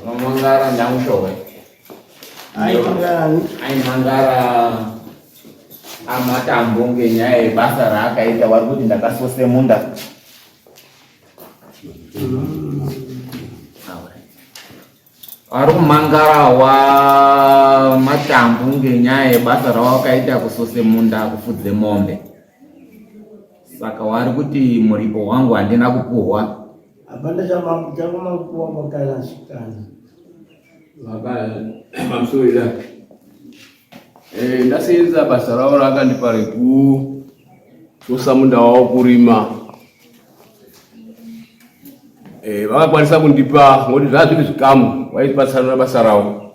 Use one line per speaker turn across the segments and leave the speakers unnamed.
Mangara nyangu showe. Ai mangara amatambo ngenyaya basa raakaita vari kuti ndakasose munda. Vari kumangara wa matambo ngenyaya basa rawakaita kusose munda kufudze mombe. Saka wari kuti muripo wangu handina kupuhwa.
Apana chama kupuhwa makala shikana.
Mamsuila. Ndasenza basa ravo rakandipa rekusosa munda wavo kurima. Vakakwanisa kundipa ngoti zvazviri zvikamu vaipatsanura basa ravo.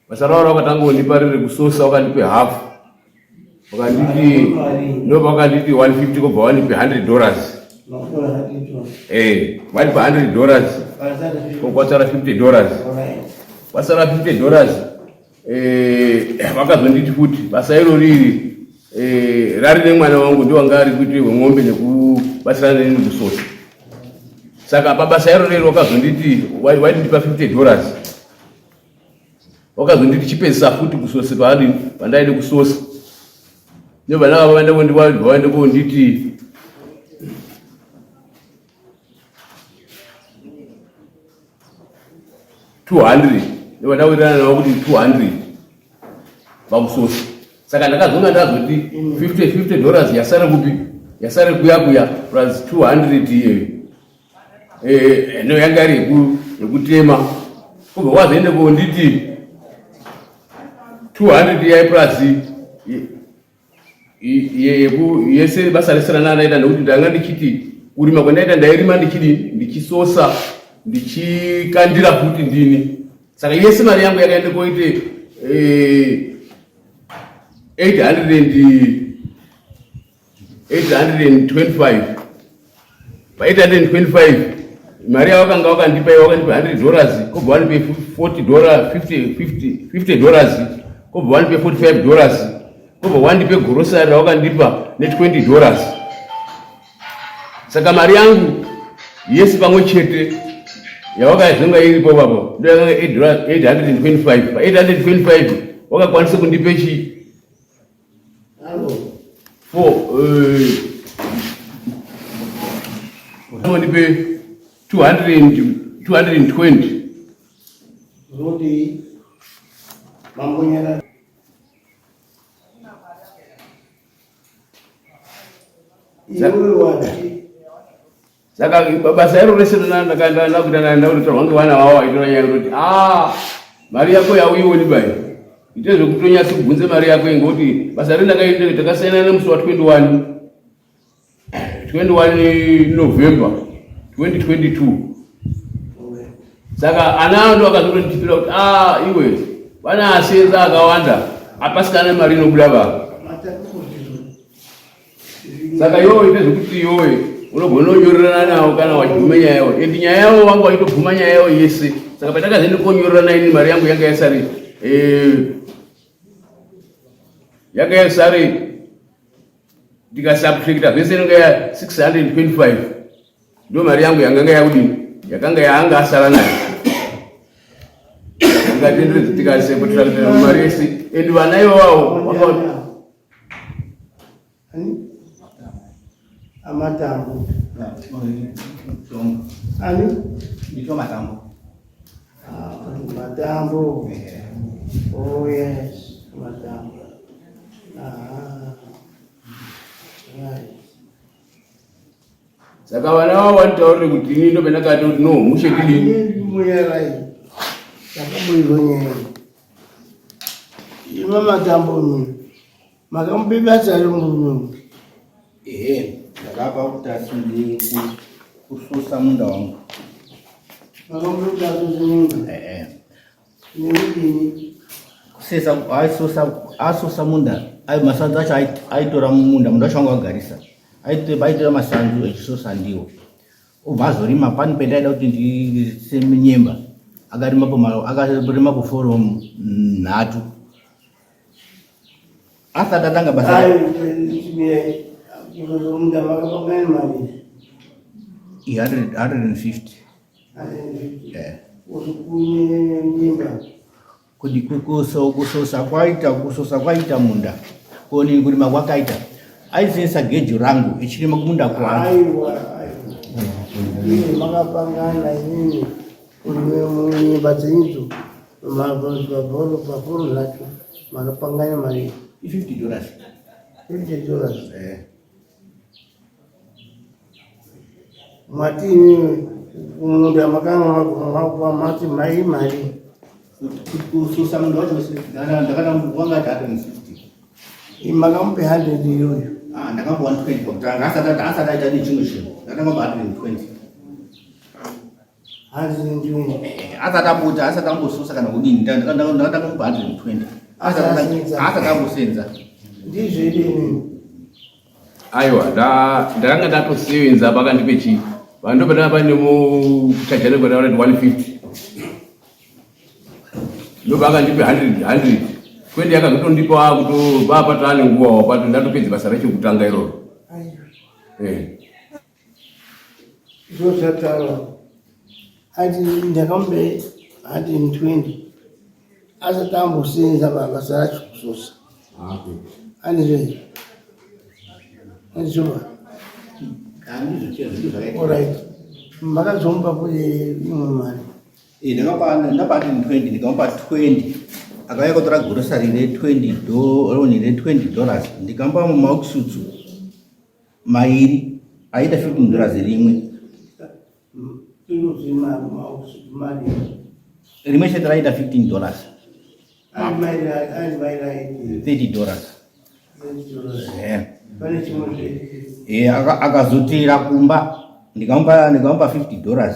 Basa ravo rakatanga kundipa riri kusosa vakandipe hafu. Vakanditi ndopakanditi $150 kobva vanipe $100. Vanipa $100 kwatsara $50. Kwatsara $50 vakazonditi futi basa iro riri rari nemwana wangu ndiwanga ari kuite wemwombe nekubatsirana neni kusosa. Saka pabasa iro rero vakazonditi waindipa $50. Vakazonditi chipedzisa futi kusose pandaide kusosa. Ndobva vaende konditi $200. Ndobva ndawirirana navo kuti $200 pakusosa. Saka ndakazonga ndazoti $50 yasare kupi? Yasare kuya plus $200 no yanga rekutema. Kubva wazoende konditi $200 yai plus yese basa resana naita nekuti ndanga ndichiti kurima kwandaita ndairima ndichisosa ndichikandira futi ndini. Saka yese mari yangu yakaende koite $825. Pa $825 mari yavakanga vakandipa $100 kobva vanipe $50 kobva vanipe $45 kobva wandipe grocery rawakandipa $20. Saka mari yangu yesi pamwe chete yawakazonga iripo papo ndoyakanga $825. Pa $825 wakakwanisa kundipe chi wandipe $220.
Rudi mambunya
Saka basa iro rese ndakaenda kutorwa ngevana vavo aitora nyaya kuti mari yako yauioni bai ite zvekutonyatsa kubvunze mari yako ngekuti basa rindakaita takasiyana nemusi wa 21 November 2022. Saka ana ndo akazonditipira kuti iwe vana asenza akawanda apasikana mari inobuda baba. Saka iwe ite zvekuti iwe unogona kunyorerana navo kana wachiguma nyaya yavo endi nyaya yavo vangu vaitoguma nyaya yavo yese. Saka patakazoende konyorerana ini mari yangu yanga yasari ndikasubtracta zvese inenge ya $625. Ndo mari yangu yakanga yaanga asara nayo. Tikatendere tikasepotera mari yese endi vana ivavo
amatambo matambo. Oh yes, matambo. Right.
Saka vana vavo vanitaurire kuti ini ndo pendakati kuti no mushekili
muyerai yakabuizonyera ima matambo ni makamubibasa rimunyu
ndakapa kuti asindi kususa munda wangu.
Makamubibasa rimunyu nini
kusesa asosa munda ai masanzu acho aitora munda wacho wanga wagarisa aitora masanzu echisosa ndiwo ubva azorima pani pendaida kuti ndiseme nyemba akarima poforomu 3 asati atanga basa
munda makapangani mari
150. Yeah. Kuti kusosa kwaita munda koni kulima kwakaita aisensa gejo rangu ichirima kumunda kwa
makapangana inini munyimba dzenyidzo paporo zvacho makapanganya mari
$50.
$50. mwati munda makanga mati mai mari
kususa mundu wacho ndakana wanga 150
makamupe 100 iyoyo
ndakambo 120 pakutanga asati aita nechimwe chinhu ndakambo 120 asati ambosusa kana kudini ndakambo 120 asati ambosenza
ndizvedini
aiwa ndakanga ndatosevenza pakandipe chii vandopatanga pane muchajane kwataura 150 ndopakandipe 100 kwendi yakazotondipa kutopapatane nguva wapato ndatopedza basa rechekutanga iroro
zvozvataura ati ndakamupe 120 asati ambosenza basa racho kusosa andizve alright makazomupa kuti imwe mari
ndapa 120 ndikamupa 20 akauya kutora grocery $20 ndikamupa mumaukisutsu mairi aita $15 rimwe rimwe chete raita $15 $30 akazotera kumba ndikamupa $50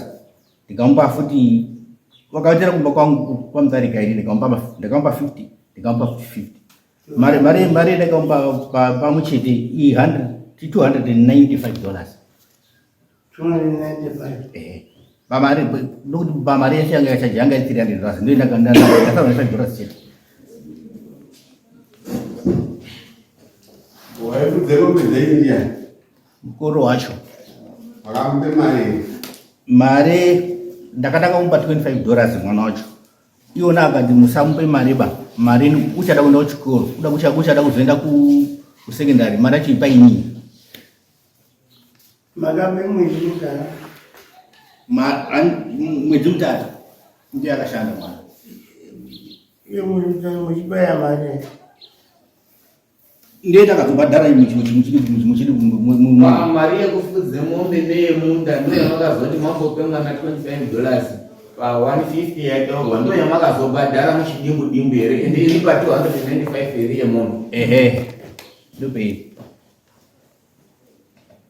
ndikamupa futi wakaitira kumba kwangu kwamutarika iri ndikamupa 50 ndikamupa 50 mari ndakamupa pamuchete $295 pamari yese yanga yachaji yanga $300 ndio $5 chete mukoro wacho mari ndakatanga kumupa $25 mwana wacho iwona akati musamupe mari mari uchada kuenda kuchikoro uchada kuzoenda kusekendari mari acho ipainii mwedzi mutatu ndiyo yakashanda mwana
muchibaya mari
ndiye takazobhadhara
mari yekufudze mombe neyemunda ndiyo yamakazoti mambope mwana $25 pa150 yakaogwa ndiyo yamakazobhadhara muchidimbu here ende iri pa295 iri yemombe
ndopei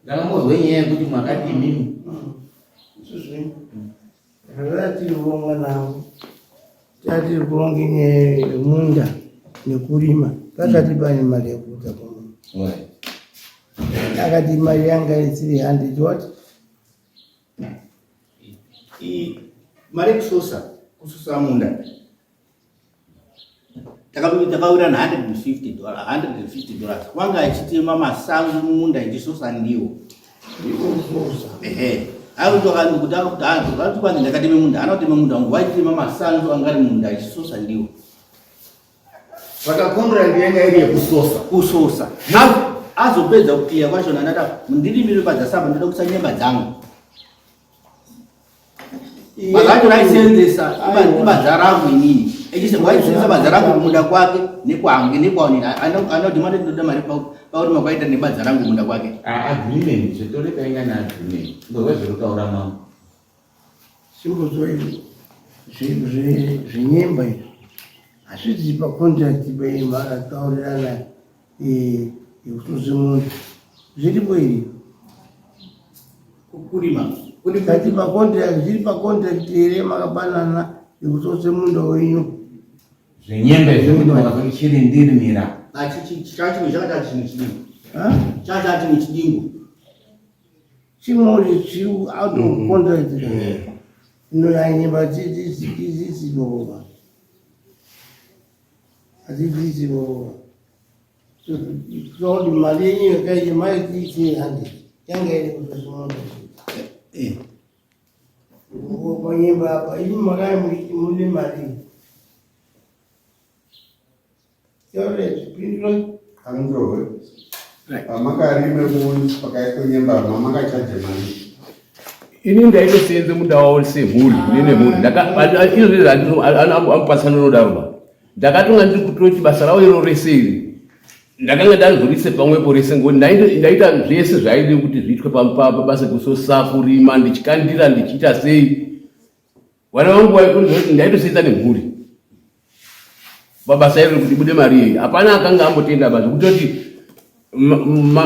ndakambozwe nyaya yekuti mwakati mimi
zvatironga navo tati kuronge nyaya yemunda nekurima pakati pane mari yekuita kwamunhu akati mari yanga iri 300 what
mari kususa munda takawira $150 wanga achitema masango mumunda ichisusa ndiwo kuti ndakateme munda anoteme munda wangu waitema masango angari munda ichisusa ndiwo
vakakondora ndiyanga iri yekusosa
azopedza kukiya kwachona ndata ndirimire padzasamba ndoda kusa nyemba dzangu makacho raisenzesa ibadza rangu inini echisengwaisenzesa badza rangu kumunda kwake nekwangu anodhimande ndoda mari paurima kwaita nebadza rangu kumunda kwake
agreement zvetorekainga neagreement ndova zvirikutaura mambo
simbozoi zvenyemba izvi hazvizi pacontract pamataurirana yekususa munhu zviripo iri
kurima
kati pacontract zviri pacontract here makapanana yekususa munda wenyu
zvenyembe zvekuti makazoti chiri ndirimira
chachimwe chakata chinhu chidingu chachati nechidingu
chimwe chiri out of contract inoyanyemba dzisibova azivisivo so mali yenyu yakaije mari 300 yanga iri kuzvimondo Panyimba hapa hivi magai muli mali. Yore pinro
Angro. Amaka rime mun pakai kunyemba mama chaje mali.
Ini ndaito senze muda wawo semhuri nene mhuri izvezvi ampasana nodaruma ndakatonga ndiri kutoti basa ravo iro rese iri ndakanga ndarizorise pamwepo rese ngoti ndaita zvese zvaide kuti zviitwe pabasa kusosa kurima ndichikandira ndichiita sei vana vangu vaikuti ndaitosenza nemhuri pabasa iri kuti bude mari iyi hapana akanga ambotenda basa kutoti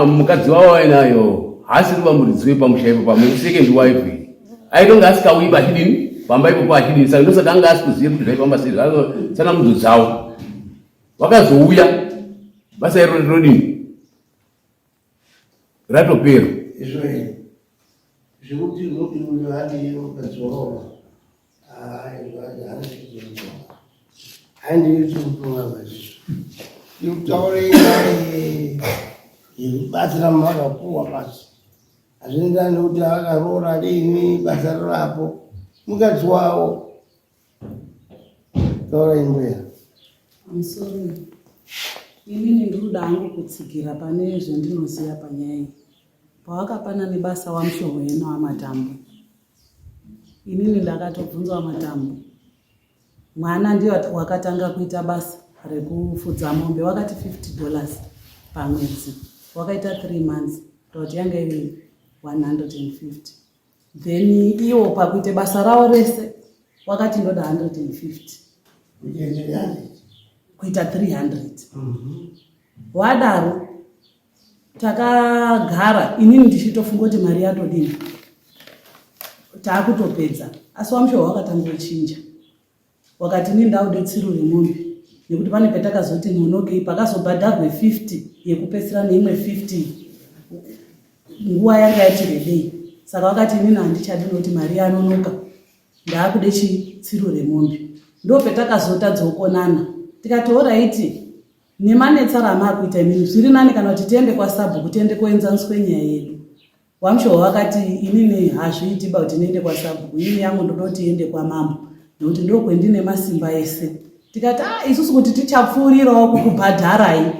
mukadzi wavo ainayo haasiri vamuridziwe pamushaipo pamwe second wife aitonga asikauyi pachidini pamba ipopo achidini saka ndosaka anga asikuzive kuti zvaifamba sei sana mudzo dzavo vakazouya basa iro rinodini ratopera
Israel. Zvekuti uyu hadi ukadzorova handiti kutunga mazvo ikutaurei yekubatsira makapuwa basi hazviendani nekuti akaroora dini basa rapo mukadzi wavo taurai mbuya.
Sorry. Inini ndinoda hangu kutsigira pane zvandinoziva panyaya iyi. Pawakapana nebasa wamushohwe wena wamatambo. Inini ndakatobvunza wamatambo. Mwana ndiye wakatanga kuita basa rekufudza mombe wakati $50 pamwedzi. Wakaita 3 months. Kuti yanga iri 150. Then iwo pakuita basa rawo rese wakati ndoda 150. Kuita 300. Wadaro takagara inini ndichitofunga kuti mari yatodini taakutopedza asi wamushohwe wakatanga kuchinja wakati inini ndaude tsiru remombe nekuti pane petakazoti nonokei pakazobhadharwe 50 yekupedzisira neimwe 50 nguva yanga yati rebei saka wakati inini handichadi noti mari yanonoka ndaakude tsiru remombe ndo petakazotadzokonana tikati oraiti nemanetsa ramakuita imini zviri nani kana kuti tiende kwasabhuku tiende koenzaniswe nyaya yedu wamushohwe wakati inini hazviitiba kuti niende kwasabhuku inini yangu ndoda kuti iende kwamambo nekuti ndokwendine masimba ese tikati isusu kuti tichapfuurirawo kukubhadharai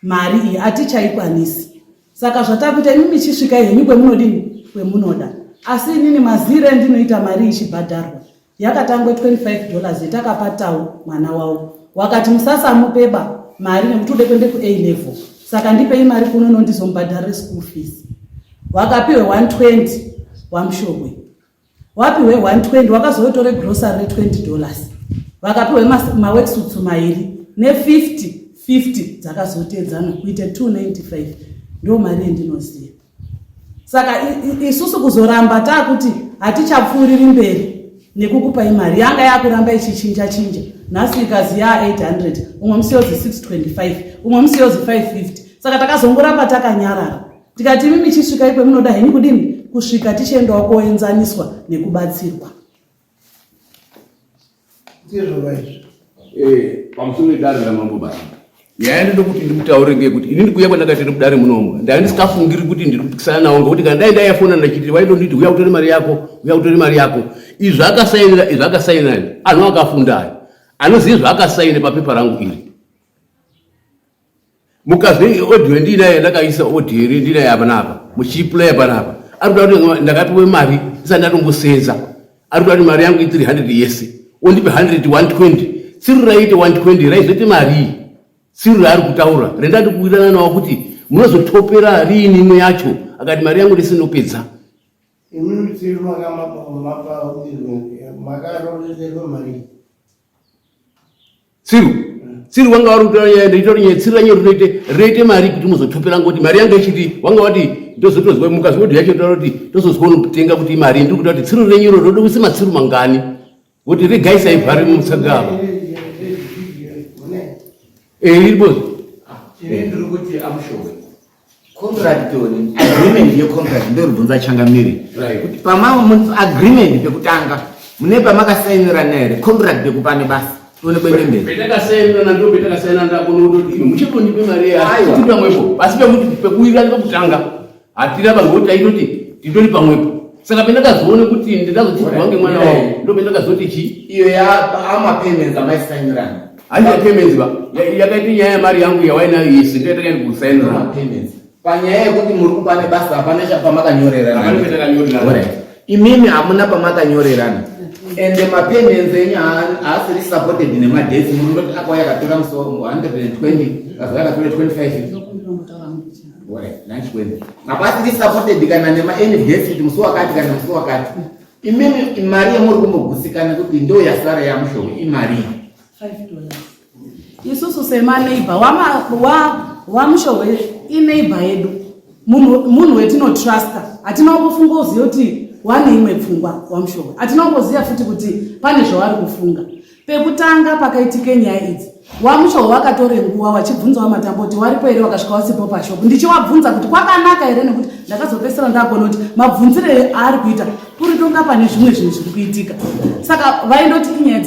mari iyi hatichaikwanisi saka zvatakuita imi michisvika henyu kwemunodini kwemunoda asi inini mazire ndinoita mari ichibhadharwa yakatangwe $25 yetakapatawo mwana wawo wakati musasamupeba mari nekuti ude kuende ku-A level saka ndipei mari kuno nondizombhadharire school fees wakapiwe 120 wamushohwe wapiwe 120 wakazotore grocery $20 wakapiwe maworksuits mairi ne50 dzakazotedzana kuite 295 ndo mari yendinoziva saka isusu kuzoramba takuti hatichapfuuriri mberi nekukupai mari yanga yakuramba ichichinja nhasi ikaziya 800 umwe musiyozi 625 umwe musiyozi 550 saka takazongoramba takanyarara tikati imi michisvika ikwe munoda henyu kudini kusvika tichiendawo koenzaniswa nekubatsirwa
pamusoro edare ramambo basa nyaya ndinoda kuti ndimutaure ngekuti ini ndikuuya kwandakati mudare munomu ndanga ndisikafungiri kuti ndiri kupikisana nawo ngekuti kana dai ndaifona ndachiti waindonditi uya kutore mari yako izvi zvakasainira anhu akafundayo anoziva zvakasaine papepa rangu iri mukazve audio ndinaye ndakaisa audio iri ndinaye apa napa muchiplaya panapa arikuda kuti ndakapiwe mari isati ndatombosenza arikuda kuti mari yangu i300 yese ondipe 120 siri raite 120 raizoite mari siri raari kutaura rendati kuwirirana nawo kuti munozotopera riini imwe yacho akati mari yangu ndisinopedza
imini tsiri makarorezerwa mari
Siru wanga warutanya nditori tsira nyeru rete mari kuti muzotopera ngoti mari yanga ichiti wanga wati ndozotozwe mukazodi yacho ndoti tozozwe kutenga kuti mari ndiri kuti kuti tsiru renyero rode kusema tsiru mangani kuti regaisa ibhari musagaba iribozi
ndiri kuti amushohwe contract yoni agreement ye contract ndiri kubvunza changamiri kuti pamama agreement pekutanga mune pamakasainira nere contract yekupane basa tone kwendembe
betakasainira ndo betakasainira ndakonodoti muchiponipe mari yacho kuti pamwepo basi pekuwirira pekutanga atira pangoti aitoti titori pamwepo Saka pendakazoona kuti ndingazochirwa ngemwana wavo ndo pendakazoti chi
iyo amapayments amaisainirana
handina payments ba yakaita nyaya yamari yangu yawainayo yese ndo yatakaenda kusainirana
payments panyaya yekuti muri kupane basa hapana pamakanyorerana. Imimi hamuna pamakanyorerana ende mapayments enyu haasiri supported nemadhesi. Muri ndoti apa yakatora musoro 120 kazo yakatora 25 hapasiri supported kana any density musi wakati kana musi wakati. Imimi mari yamuri kumbogusikana kuti ndo yasara yamushowe imari
$5. Isusu semaneighbor wamushowe ineighbor yedu munhu wetinotrasta. Hatina kufunga uziva kuti wane imwe pfungwa wamushowe. Hatina kuziva futi kuti pane zvavari kufunga. Pekutanga pakaitike nyaya idzi wamushowe wakatore nguva wachibvunzawo matamboti waripo here wakasvika wasipo pashopu. Ndichiwabvunza kuti kwakanaka here nekuti ndakazopesera ndakona kuti mabvunzire ari kuita kuri tonga pane zvimwe zvinhu zviri kuitika. Saka vaindoti inyaya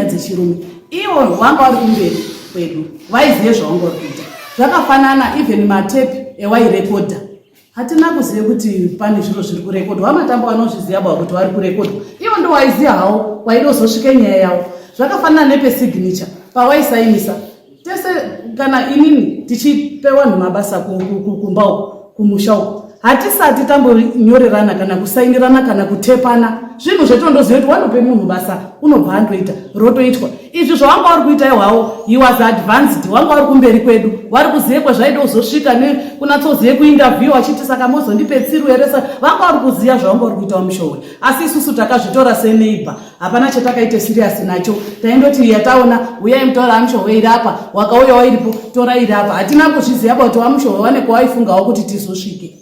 dzechirume ivo wanga wari kumberi kwedu vaizive zvawanga uri kuita. Zvakafanana even matepi ewairekodha hatina kuziva kuti pane zviro zviri kurekodwa. Wamatambo vanozviziva bva kuti vari kurekodwa ivo ndo waiziva hawo waidozosvike nyaya yavo. Zvakafanana nepesignature pawaisainisa tese kana inini tichipewa nhumabasa kumba uko kumusha uko hatisati tambonyorerana kana kusainirana kana kutepana zvinhu zvetondoziva kuti wanope munhu basa unobva andoita rotoitwa. Izvi zvawanga vari kuita ihwawo he was advanced. Wanga vari kumberi kwedu vari kuziva kwezvaida kuzosvika nekunatsozive kuinterview achiti saka mozondipe tsiru here. Vanga vari kuziva zvawanga vari kuita wamushowe. Asi isusu takazvitora seneighbor hapana chatakaite serious nacho. Taindoti yataona uyai mutora wamushowe iri apa wakauya wairipo tora iri apa. Hatina kuzviziva kuti wamushowe wane kwawaifungawo kuti tizosvike.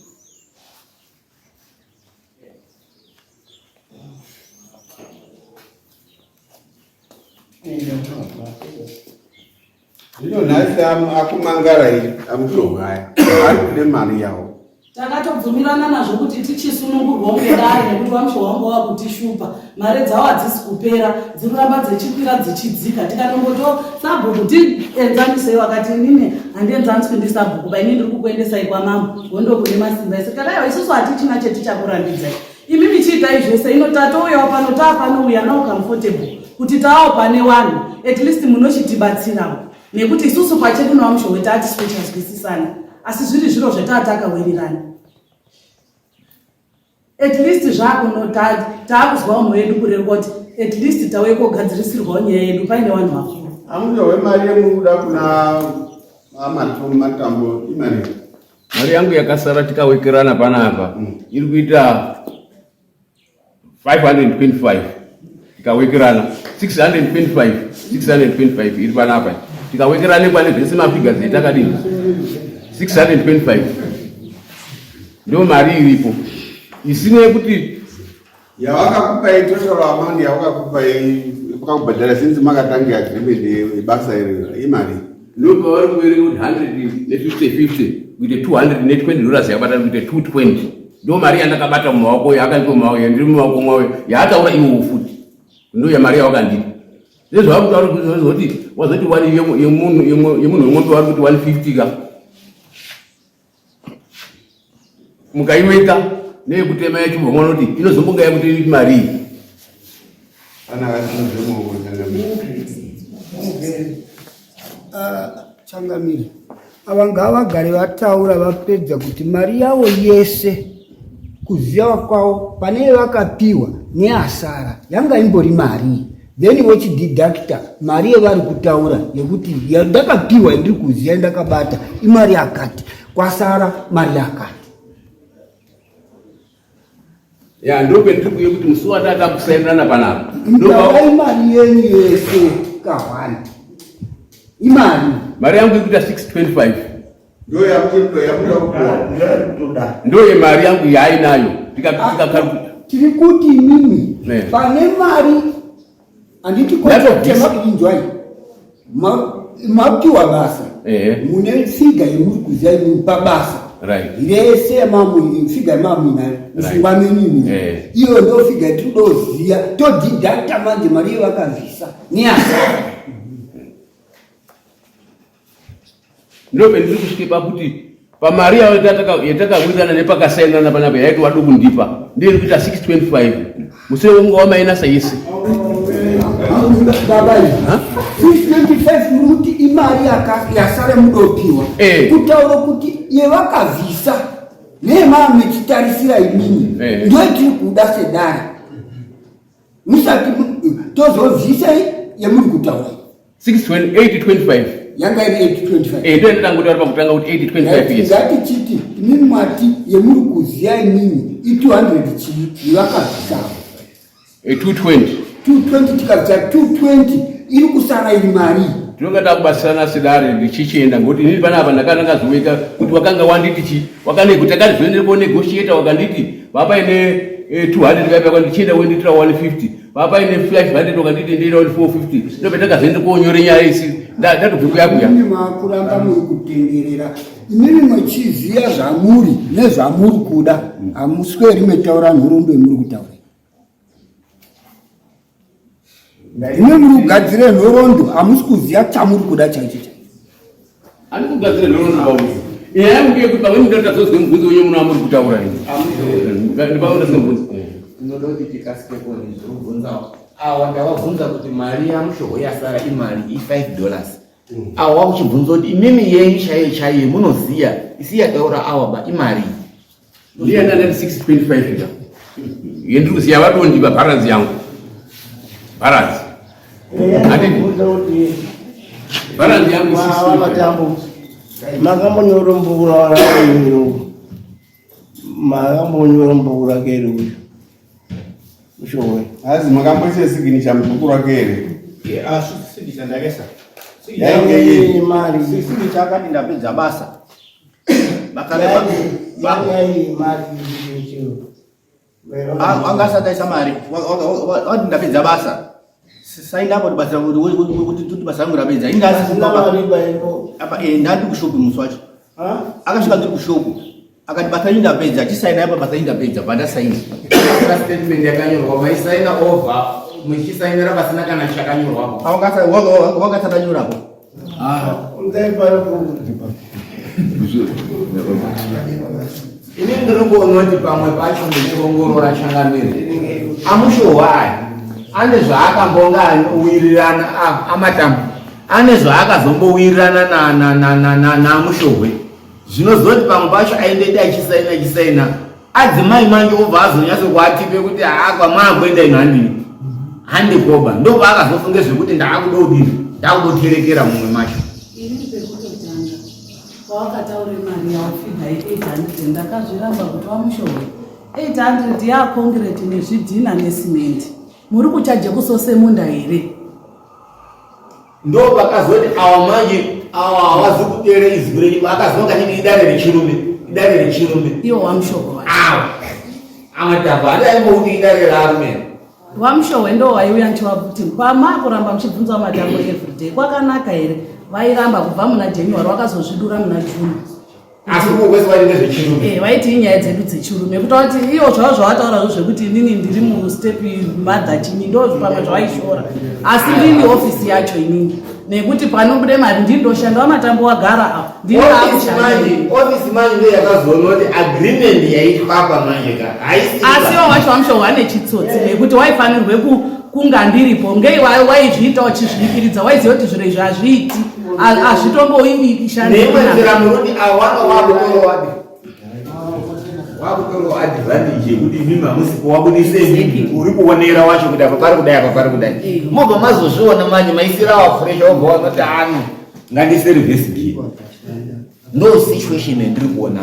Zvino nhasi akumangarai amushohaya ari kude mari yawo.
Takatobvumirana nazvo kuti tichisunungurwawo ngedare nekuti wamushowe wanga wakutishupa. Mari dzavo hadzisi kupera dziri kuramba dzichikwira dzichidzika. Tikatongoto sabhuku tienzanisei wakati inini handienzaniswi ndisabhuku baini ndiri kukuendesai kwamambo gondo kune masimba ese. Kadaiwa isusu hatichina chetichakurambidzai. Imimi chiitai zvese ino tatouyawo pano tapanouya nawo comfortable kuti taawo pane vanhu at least munochitibatsirawo nekuti isusu pachedu nawamushowe tatiswe chazwisisana asi zviri zviro zvetatakawirirana at least zvakuno taakuzwawo mwoyo yedu kurerwa kuti at least tauye kogadzirisirwawo nyaya yedu paine vanhu vakuru.
Amushowe mari yemuda kuna matambo imari.
Mari yangu yakasara tikawekerana panapa iri kuita 525 tikawekerana 625 iri panapa tikawekerana kwane zvese mafiga zetakadini 625 ndio mari iripo isine kuti
yawakakupai total amount yawakakupai wakubhadhara since makatangira agreement ibasa iri imari
ndo pavari kuverenga kuti 150 kuite $220 yakabatana kuite 220 ndo mari yandakabata mumaoko yakandipa mumaoko yandiri mumaoko mwawe yaataura iwo futi ndo yamari yawakandipa nezvakutaura kuti wazoti wani yemunhu wemwombe vari kuti 150 ka mukaiweka neyekutema yacho vamwana kuti inozombonga yakuti iri mari
Changamire ava ngavagare vataura vapedza kuti mari yavo yese kuziva kwavo pane vakapiwa neasara yanga imbori mari then vochididacta mari yevari kutaura yekuti yandakapiwa ndiri kuziva ndakabata imari yakati kwasara mari yakati
ya ndope ndiri kuye kuti musi watata kusainirana panapa
ndava imari yenyu yese kahwani imari
mari yangu ikuita 625
ndo
yemari yangu yaainayo
tiri kuti imimi pane mari handiti kotemakijwai mapiwa basa mune figa yemuri kuziva imimi pabasa rese figa yemamuinayo mufungwa menini iyo ndo figa yatinoziva todidakta manje mari yevakazvisa neasara
ndope ndiri kusvike pakuti pamari yavo yatakawirirana nepakasainirana panapa yaiti wadu kundipa ndiri kuita 625 musire unga wamainasa yese
baba 625 muri kuti imari yasare mudopiwa kutaura kuti yevakavhisa nemamechitarisira imini ndoitiri kuda sedare musati tozovhisa yemuri kutaura
825
yanga iri 825
ndio ndangoti ari pakutanga kuti 825 yes
ngatichiti imini mwati yemuri kuziya imini i200 chii yevakavhisa 220 tikabva 220 iri kusara iri mari
tinonga takubatsirana sedare ndichichienda ngoti ndiri panapa ndakazoweka kuti wakanga wanditi chi wakane kuti takazvizoendere kunegotiata wakanditi vapaine 200 kaipa ndichienda wenditira 150 vapaine 500 wakanditi ndira 450 ndo patakazoende konyore nyaya isi ndatobvikuyakuya
makuramba muri kutenderera imimi mwechiziya zvamuri nezvamuri kuda hamusweri metaura nhoroondo yemuri kutaura ine muri kugadzire nhoroondo hamusi kuziya chamuri kuda chaicho chaicho
ani kugadzire nhoroondo pauzi yayanguye kuti pamweni ndatazozwe mubvunzo wenye muno amuri kutaura
inoda kuti tikasikepo nezvirikubvunzawo awa ndawabvunza kuti mari yamushohwe yasara imari $5 awa uchibvunza kuti imimi yenyu chaiyo chaiyo munoziya isi yataura awa ba imari
ndiye ndandati 625 yendiri kuziya vadondi vabharanzi yangu bharanzi bharanzi yangu
makambonyorombura makambonyorombura keri uyu ushowe
hazi makamboise siginicha mubhuku rake here
siginicha ndakesa
mari
siginicha akati ndapedza basa angasataisa mari wati ndapedza basa saindapo kuti basa rangu rapedza ndati kushopu musi wacho akasvika ndiri kushopu akati basa ii ndapedza chisaina yapa basa ii ndapedza pandasaina
statement yakanyorwa maisaina over muchisainira pasina kana chakanyorwapo
wangasatanyorapo
ini ndiri kuona kuti pamwe pacho ndichiongorora changamiri amushohwai ane zvaakambonga wirirana amatambo ane zvaakazombowirirana namushohwe zvinozoti pamwe pacho aindeti achisaina adzimai manje obva azonyatsokuatipe kuti kwamaakuenda ino handikoba ndobva akazofunge zvekuti ndakudoterekera mumwe macho
ini pekutotanga pawakataure mari yaufigha 800 ndakazviramba kuti wamushohwe 800 yaakongireti nezvidhina nesimende muri kuchaje kusosemunda here
ndo pakazoti awa manje awa hawazi kuteere izwi renyu akazonga nini idare rechirume
iwo wamushohwe wacho
amatamba adaimbokuti idare rarume
wamushohwe ndo waiuya nchiwakuti pamakuramba muchibvunza matambo everyday kwakanaka here vairamba kubva muna January wakazozvidura muna June
asi kukwese vaine zvechirume
vaiti inyaya dzedu dzechirume kuta kuti iwo zvavo zvavataura zvekuti inini ndiri mustep mother chini ndo pamwe zvaishora asi ndini ofisi yacho inini nekuti panobude mari ndindoshanda wamatambo wagara apa ndini
ofisi manje ndiyo yakazoona kuti agreement yaitwapa manje ka
asi iwo wacho wamushohwe ane chitsotsi nekuti waifanirwe kunga ndiripo ngei waizviita uchizviikiridza waiziva kuti zviro izvi hazviiti hazvitomboishandira
muroti awanga wakutoro advantage yekuti mimi hamusipo wabudise mimi uri kuonera wacho kuti apa pari kudai mobva mazozviona manje maisira wafresh wobva wanoti ani ngandiserivhisi gii no situation yandiri kuona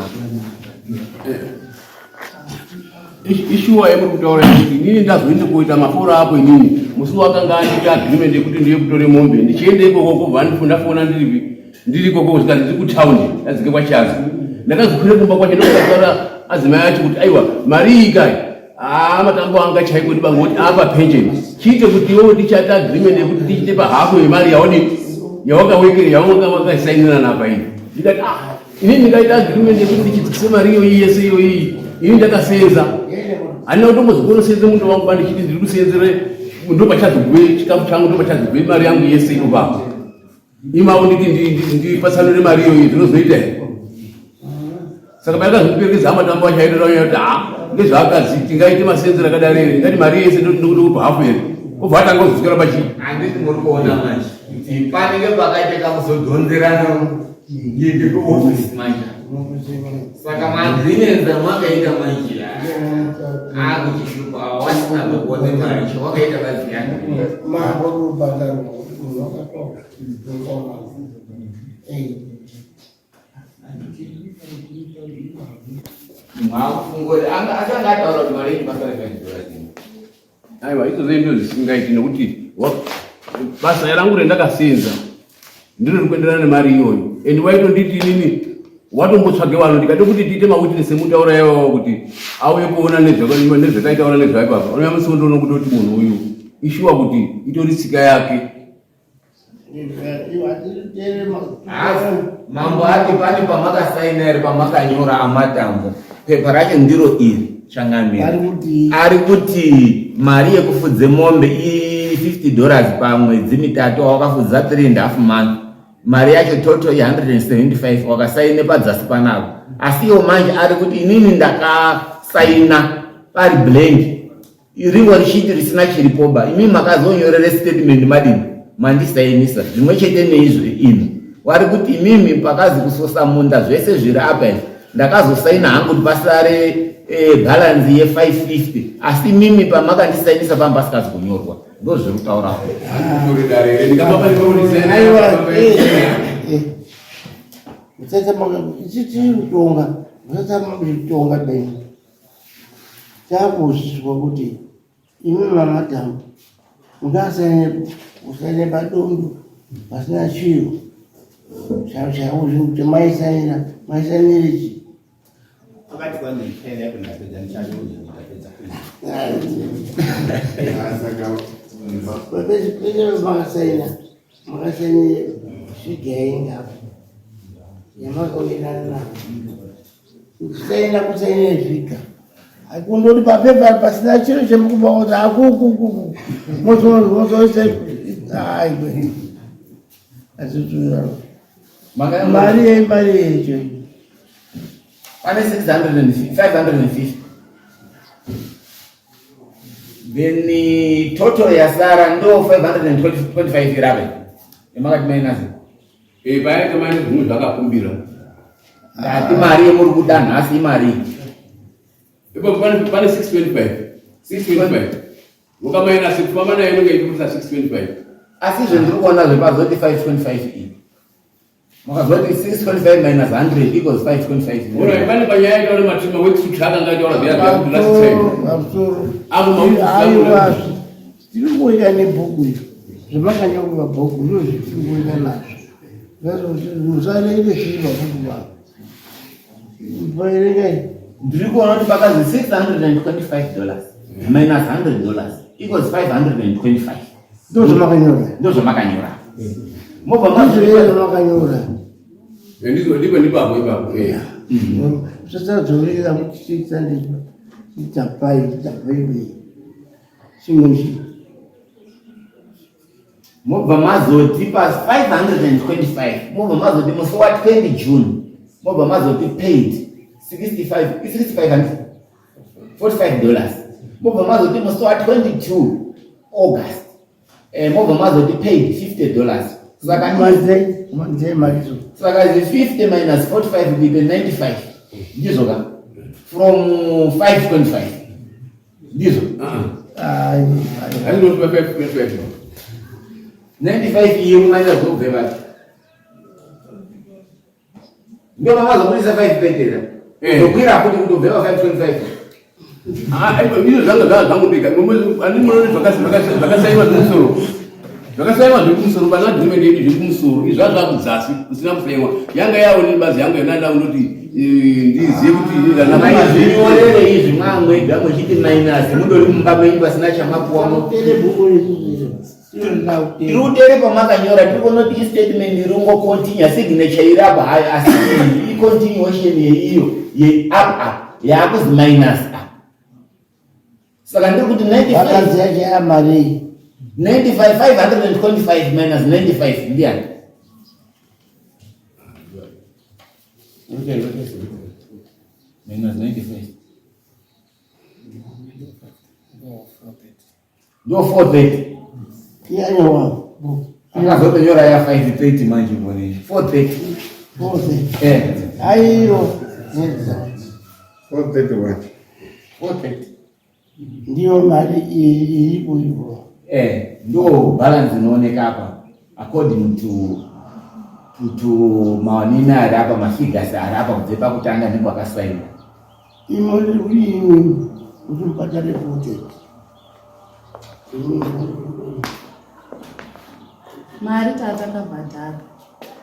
ishuwa yemuri kutaura kuti inini ndazoende koita maforo apo inini musi wakanga andika agreement yekuti ndiye kutore mombe ndichiende ikoko kubva ndafona ndiri ikoko kusvika ndiri kutaundi ndadzike kwachazi ndakazokwire kumba kwacho ndokutaura adzimai acho kuti aiwa mari iyi kai matambo anga chaiko ndibange kuti apa pension chiite kuti iwewe tichata agreement yekuti tichite pahafu yemari yawakaisainira napa iyi ndikati inini ndikaita agreement yekuti ndichidzikise mari iyoyi yese iyoyi ini ndakasenza handina kutombozokunosenze munhu wangu pandichiti ndiri kusenzere ndopachazogwe chikafu changu ndopachazogwe mari yangu yese inopapo imawo nditi ndipatsanure mari iyoyi ndinozoita here Saka baika zvipengeza amatambo achaitira kuti ngezvaakazi tingaite masenzero akadai ngati mari yese ndikuti kupa hafu here kubva atanga kuzvikira pachii.
Handiti muri kuona manje kuti panenge pakaite kamuzodhonzerana ngende kuofisi manje. Saka maagreements amakaita manje akuchishupa wasina kwekuone mari chawakaita bazi yake. Mwakufungura achanga ataura kuti mari pasare $5.
Aiwa izvozvo ndo zvisingaiti nekuti basa rangu rendakasenza ndiro rikuenderana nemari iyoyo and waitonditi inini watombotsvage vanhu ndikade kuti tiite mawitness emutaura yavo kuti auye kuona nezvakaitaura nezvaipapa unoyamusikondoona kutoti munhu uyu ishuwa kuti itori tsika yake.
Mambo ati pani pamakasaina ere pamakanyora amatambo pepa racho ndiro iri changamira ari kuti mari yekufudze mombe $50 pamwedzi mitatu wakafudza 3.5 months. Mari yacho total $175 wakasaine padzasi panapo. Asi iwo manje ari kuti inini ndakasaina pari blank ringo richiti risina chiripoba. Imi makazonyorere statement madini mandisainisa zvimwe chete neizvi ino wari kuti imimi pakazi kusosa munda zvese zviri apa ndakazosaina hangu kuti pasare balance ye$550 asi mimi pamakandisainisa pamba pasikazi kunyorwa ndo zviri kutaura hapo.
Kutonga dai chakuzizwa kuti imi mamatambo usaine padondo pasina chiro chauzi kuti maisainire chi
Wakati kwa nipele hapo na pesa ni chanjo nitapeza
pesa. Makasaina shigainga yamakoinana kusaina zvika akundoti papepa pasina chiro chemukupa kuti akuku mozoise aiwe azituira mari yecho
pane 550 then total yasara ndo 525 irabe emakati minus
paya kamani zvimwe zvakakumbira
ati mari yemuri kudanha asi imari
ipo pane 625 ukamaina 6 pamana inenge ichikuisa 625
asi izvo ndiri kuona zvepazoti 525 iyi makazoti 625 minus 100 equals 525
ora pane panyaya itaura matima wekutsvaka ngataura vya kuti
aiwa tiri kuita nebhuku iri zvemakanyauka bhuku ndo zvitiri kuita nazvo musareire zviri mabhuku vavo vaerengai.
ndiri kuona kuti pakazi $625 minus $100 equals 525
ndo
zvamakanyora
mobva makanyora
ndipo ndipapo ipapo
zvatadzorera kuti tichapai chimwechi
mobva mazoti pa 525 mobva mazoti musi wa 20 June mobva mazoti paid $45 mobva mazoti musi wa 22 August mobva mazoti paid $50 saka 50 minus 45 kuite 95 ndizo ka from 525 ndizo 95 iye umanya zobveva ndio mama zomulisa 5 pendera zokwira kuti kutobveva 525
izvo zvanga zvangubika andimuroni zvakasaiwa zvemusoro zvakasaiwa zvekumusoro pana agreement yedu zvekumusoro izva zvakudzasi usina kusaiwa yanga yawo nebazi yangu yonanda unoti ndizive kuti
zvinyorere izvi mwamwega muchiti minus mundori mumba menyu pasina chamapuwamo tiri kutere pamakanyora tiri kuona kuti istatement iringo continue signature irapa hayi asi icontinuation yeiyo up yakuzi minus up saka ndiri kuti
95
525 minus 95 ndiani minus 95 ndo 430
Kianya wangu.
akazotonyora ya 530 manje mboni 430
Ayo. Netsa.
431.
430
Ndio mali ilipo hivyo.
ndo balance inaoneka hapa according to maonina ari apa mafigures ari apa kubve pakutanga ndipo akasaina
Imoli ulimu utupatale pote.
mari tatakabhadhara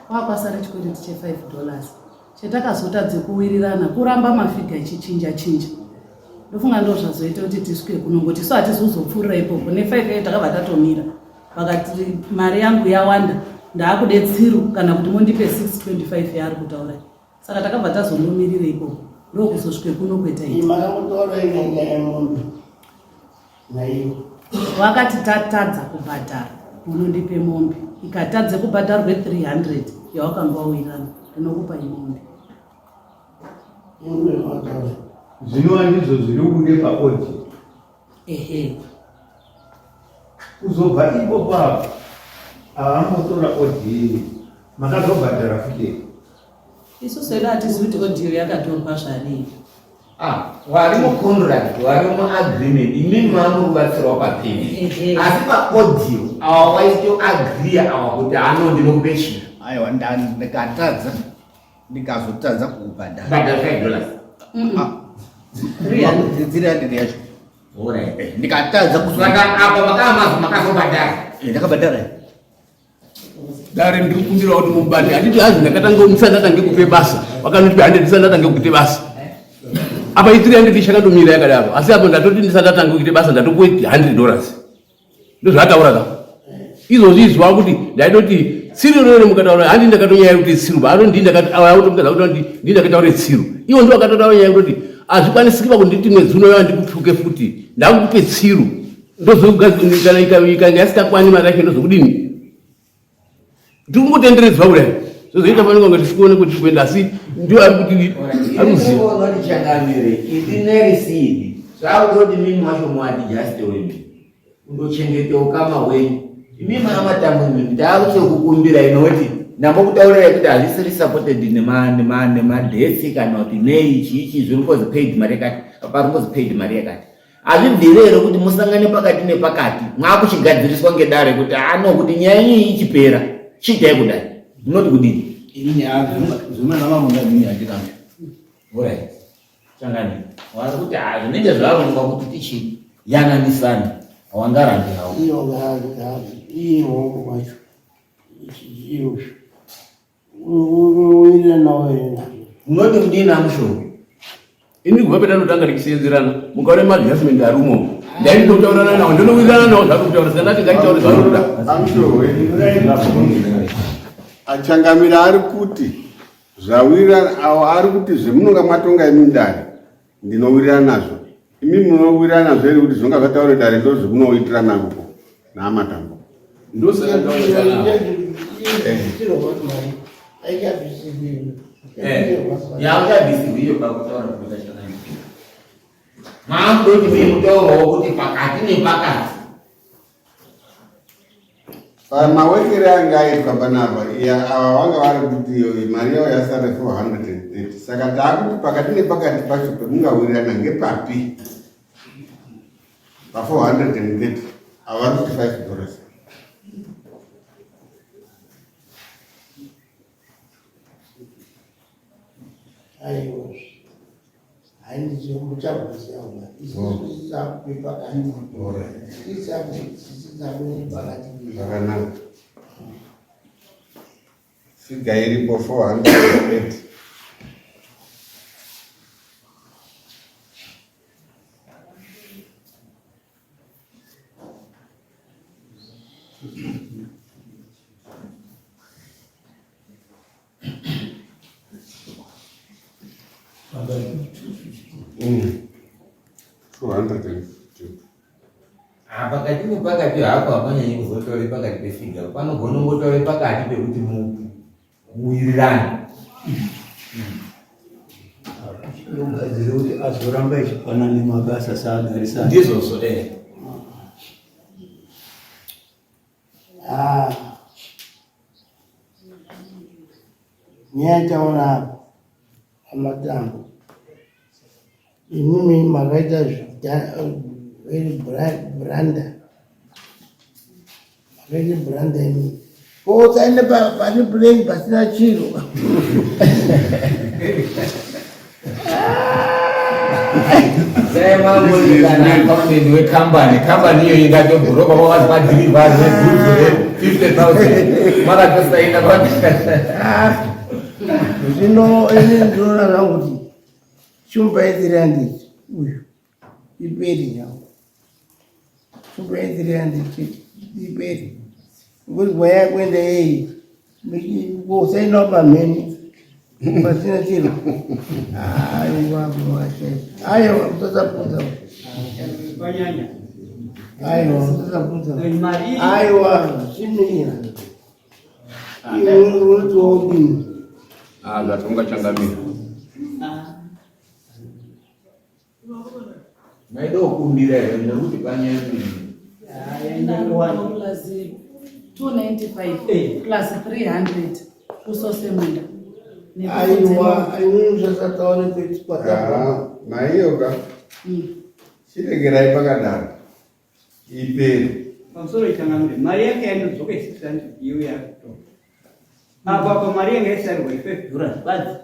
kwakwasara chikwereti che$5 chetakazotadze kuwirirana kuramba mafiga echichinja chinja ndofunga ndo zvazoita kuti tisvike kunongoti so hatizozopfuurira ipopo ne5 takabva tatomira vakati mari yangu yawanda ndaakude tsiru kana kuti mondipe 625 yaari kutaura saka takabva tazondomirira ipopo ndokuzosvike kuno kweta iyi
Imakamutaura inganya mundu. Naiyo.
wakati tatadza kubhadhara unondipe mombe ikatadze kubhadharwe 300 yawakanga wawirirana ndinokupa imombe
Mundu wataura.
Zvinova ndizvo zviri kude paodi.
ehe
Kuzobva ipopo apo avamotora odi makazobhadhara futi.
isusu edu hatizivi kuti odiyo yakatorwa zvadii
wari mucontract wari muagreement imimi mamurubatsirwa papeni asi paaudio awa waitoagria awa kuti ano ndinokupe chino
aiwa ndikatadza ndikazotadza kubhadhara
$5
300 yacho
Alright.
ndikatadza
Saka apa makamazi makazobhadhara
ndakabhadhara
dare ndiri kumbira kuti mubati handiti hazi ndakatanga ndisati ndatange kupe basa vakanoti 100 ndisati ndatange kuite basa apa i300 ichakandomira yakadaro asi apo ndatoti ndisati ndatange kuite basa ndatopuwe $100 ndozvataura ka izvozvi izwa kuti ndaitoti tsiru rero mukataura handi ndakatonyaya kuti tsiru baano ndindakataura ndindakataura tsiru iwo ndo akatotaura nyaya kuti azvikwanisiki pakunditi mwedzi unoyo ndikutuke futi ndakupe tsiru ndozogadzikana ikanga yasikakwani mari yacho ndozokudini ndikungotenderedzwa kudai zozoita fanira kunge tisikuone kuti kuenda asi ndio ari kuti aruziva
unochangamire itinerisidi zvakutoti mimi macho mwati jaste wemi undochengetewo ukama wenyu imimi amatambo mimi ndakutokukumbira inoti ndambokutaurirai kuti hazvisiri supported nemadhesi kana kuti nei chichi zviringozi paid mari yakati paringozi paid mari yakati hazvibvirero kuti musangane pakati nepakati mwakuchigadziriswa ngedare kuti ano kuti nyaya iyi ichipera chiitai kudai munoti kudini Alright. Changani. Wanakuti zvinenge zvarongwa kuti tichiyananisana hawangarambi hawo.
Iyo ngazi. Iyo wacho. Iyo. Uine nawe.
Unoti kudini amushoko.
ini kubva petanotanga tichiseenzerana mukaone maadjustment ari umomo ndaitotaurana nawo ndinowirirana nawo zvakutaura sandati ngaitaure zvanoda
achangamira ari kuti zvawirirana awo ari kuti zvemunonga mwatonga imindari ndinowirirana nazvo imi munowirirana nazvo ere kuti zvonga zvataure dare ndo zvemunowitirana uko naamatambo
Yaungabvisirwiyo pakutaura kuita chakanyanya. Maakudoti mimi mutaurawo kuti pakati nepakati.
Mawekere anga aitwa panapa ava vanga vari kuti mari yavo yasara 430 saka taakuti pakati nepakati pacho pemungawirirana ngepapi pa430 ava vari kuti $5.
Ayo. Haini zvomutabvisa uma. Izvi zvakupa kanyi.
Zvakanaka. Figa iripo 430.
Pakati nepakati hapo hapanyanyi kuzotaure pakati pefiga panogona kungotaure pakati pekuti muwirirane
yogadzire kuti azoramba ichipana nemabasa saagarisana
ndizvozvo
nyaya taona apa amatambo imimi makaita branda makaita branda imimi posaende pane plane pasina chiro
kambani iyo ingatobhuroka kwakati madhirivhari ve50,000 makatosaina
zvino ini ndinoona zvangu kuti chimbaitsiranditi uyu iperi nyangu chimbaitsiranditi iperi ngokuti mweya yakuenda yei kosainawo pamheni pasina chiro aiwa mutosapudza aiwa mutosapudza aiwa zvisimira unotodini
zvatonga changamira
maida kukumbira here nekuti panyaya
295 plus 300 kusosemunda
aiwa ainuzvasataone kwetikwata
maiyoka chiregerai pakadaro iperi
pamusoro ichangamire mari yake yainodzoka 600 iyo yakutora apa mari yanga isarirwa $5 badzi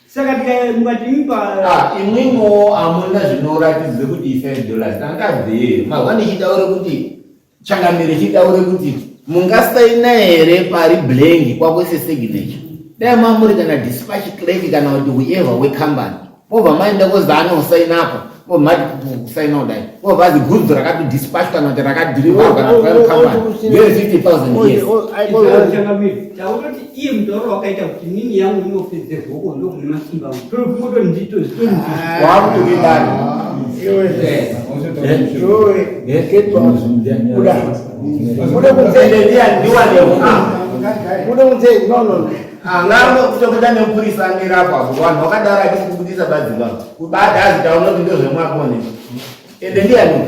saka mukatiimba
imwimo hamuna zvinoratidze kuti $5 tangabveye mahwa nichitaure kuti changamire chitaure kuti mungasaina here pari blank kwakwese signature dai mamuri kana dispatch clerk kana kuti whoever wekambani obva maenda kozana usainapo mati kusaina kudai obvazi goods rakati dispatch kana kuti rakadhirivarwa kana kambani ngere 50,000 years
tauroti iye mutauro wakaita kuti nini yangu inopedze hoko ndokune masimba tofumoto ndito
wakutokidani ngamo kutokuta nepurisa angirapapo vanhu vakadaro achikubudisa badzi vavo kubata azitaona kuti ndozvemwakone ende ndiani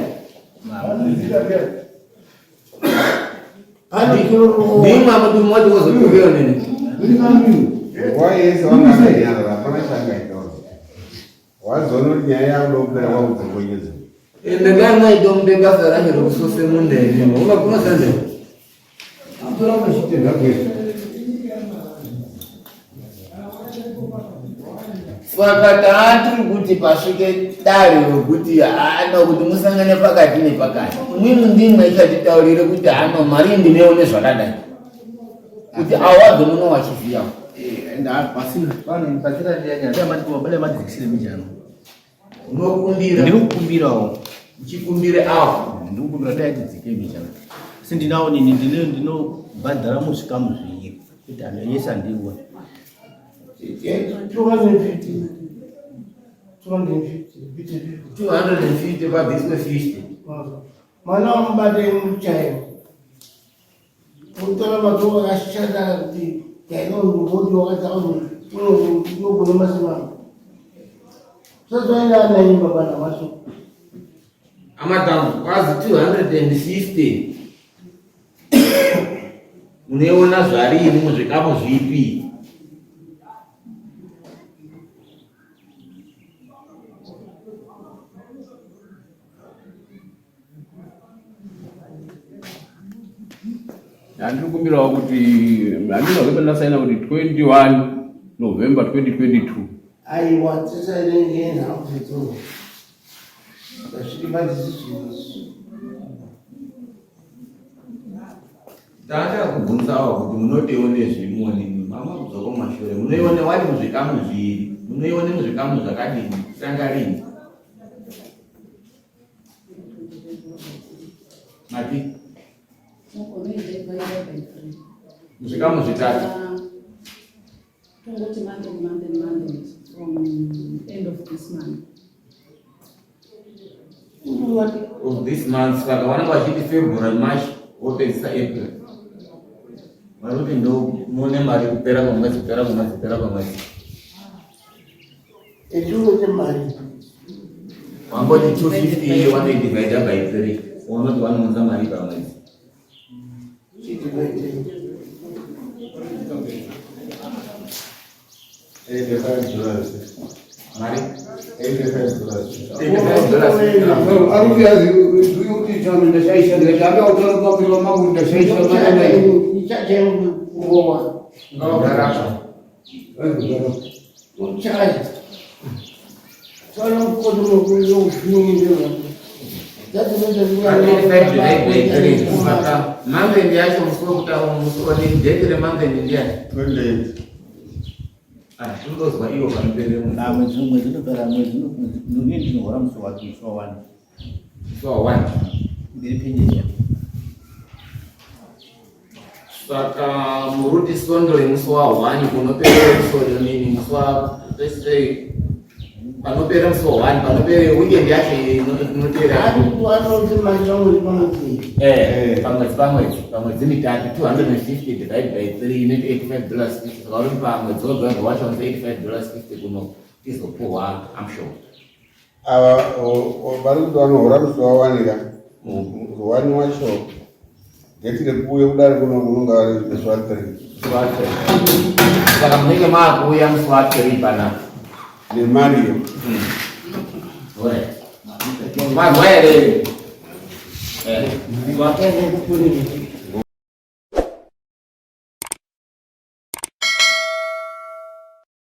ndimwa kuti moti wozokuveyo nene
wayese wangaaiyarara hapana changaitaura wazoona kuti nyaya yakudokupera kwakudzokonyeza
ende ngamwaitombe basa range rokusose mundenemo unokunosanzea
atorambachitenda kwese
saka taatiri kuti pasvike dare rokuti hano kuti musangane pakati nepakati imwimwe ndimwe ichatitaurire kuti hano mari ndineone zvakadai kuti awadze muno wachiziyawo
ndinokukumbirawo
uchikumbire avo
ndikukumbira taitidzike mijana asi ndinawo nini ndinobhadhara muzvikamu zviviri kuti hano yese andiwa
250 pabhiswe 50
mwana wamubate muchayo utora matoka akashata kuti yainonduvoti wakataunogone masimano sazoenda anaimba pana maso
amatambo kwazi 250 munoiona zvarini muzvikamu zvipi
handikumbirawo kuti handinozope ndasaina kuti 21 November 2022
aiwa tisainengenhakuzidzo zvasvirimadisizvinizi
tanda kubvunzawo kuti munoteone zvimonini mama kudzoko mashure munoione wari muzvikamu zviri munoione muzvikamu zvakadini sangarini mati muzvikamu zvitatu
tongoti Monday from end of this month
of this month saka vanenge vachiti February March wopedzisa April varikuti ndo muone mari kupera kwamwedzi
Echuno mari.
Wangoti 250 one divided by 3. Unoti wanounza mari pamwedzi.
$85.
Mari?
$85.
Aruviazi kuti chama ndashaisha ndakanga utora papiro mangu ndashaisha mana ichaje ngowa
Ngarasha.
uchaya solo kodumo kuyo shungira dati ndio
Maka mambe ndiacho msukuta musuko ni dekere mambe ndiacho.
28.
Tundozwa iyo kanipele mu.
Na mwezi unopera mwezi nungeni ndinohora musi wake so 1.
So 1.
Ndiri penyeja.
Saka muruti sondole musi wa 1 kunopera musi nini musi wa let's say panopera musi wa 1 panopera weekend yake inotera.
Anozi mazongo pamwe.
Pamwedzi mitatu 250 divided by 3 inoita $85. Saka pamwedzi wega wacho $85 kuno izopuwa I'm sure.
Vari kuti vanohora musi wawanika wani wacho getire kuuye kudari kuno kunonga vari musi wa3.
Saka munenge maakuuya musi wa3 panapa
nemariyo.
Mazwa here.
Wakati kule